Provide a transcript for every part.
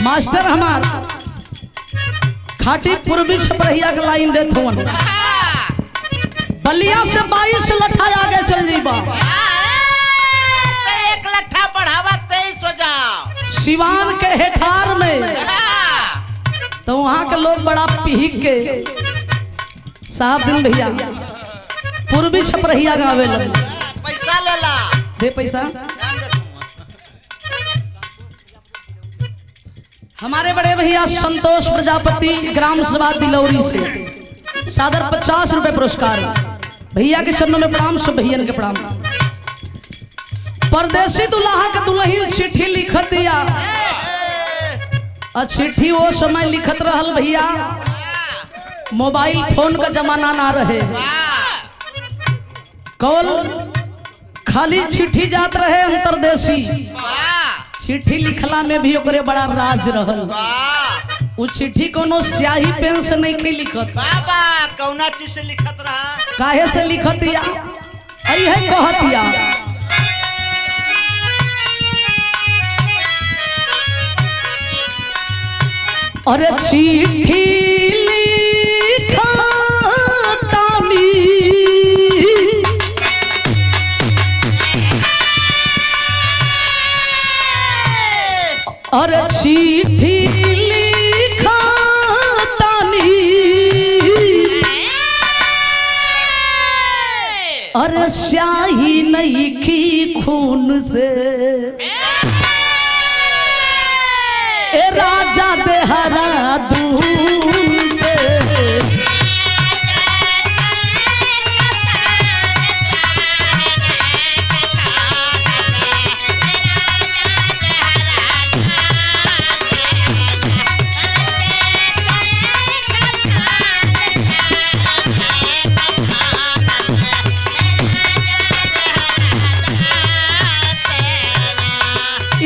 Master हमार खाटी पूर्वी छपरहिया के लाइन देत हुन बलिया से 22 लट्ठा आगे चल जीबा एक लट्ठा बढ़ावा 23 हो जाओ सिवान के हेठार में तो वहां के लोग बड़ा पीक के साहब दिन भैया पूर्वी छपरहिया गावे लगे पैसा ले ला दे पैसा हमारे बड़े भैया संतोष प्रजापति ग्राम सभा दिलौरी से सादर 50 रुपए पुरस्कार भैया के चरणों में प्रणाम सब भैया के प्रणाम। परदेसी दुल्हा के दुल्हन चिट्ठी लिखत दिया और चिट्ठी वो समय लिखत रहल भैया मोबाइल फोन का जमाना ना रहे कौल खाली चिट्ठी जात रहे अंतरदेशी चिट्ठी लिखला में भी ओकरे बड़ा राज रहल उ चिट्ठी कोनो स्याही पेन से नहीं के लिखत बाबा कौना चीज से लिखत रहा काहे से लिखतिया आई है कहतिया अरे चिट्ठी लिखतानी अरे चिट्ठी लिखतानी अरे स्याही नहीं की खून से ए राजा देहरादून से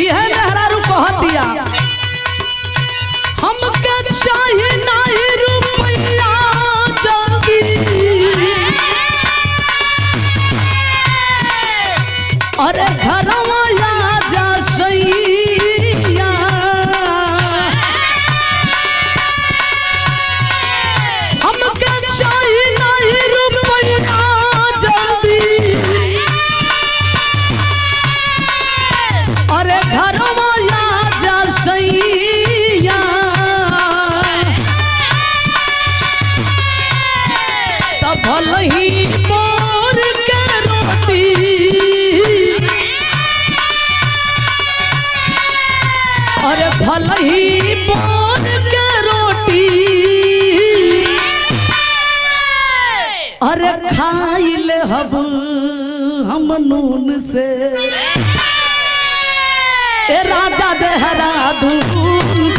यह मेहरारू कहतिया हमके चाहिए नहीं रुपया जल्दी अरे घरवा जा सैया हमके चाहिए नहीं रुपया जल्दी अरे घरवा जा सैया तब भल ही मोर के रोटी अरे भल ही मोर के रोटी अरे खाइल हब हम नून से ए राजा देहरादून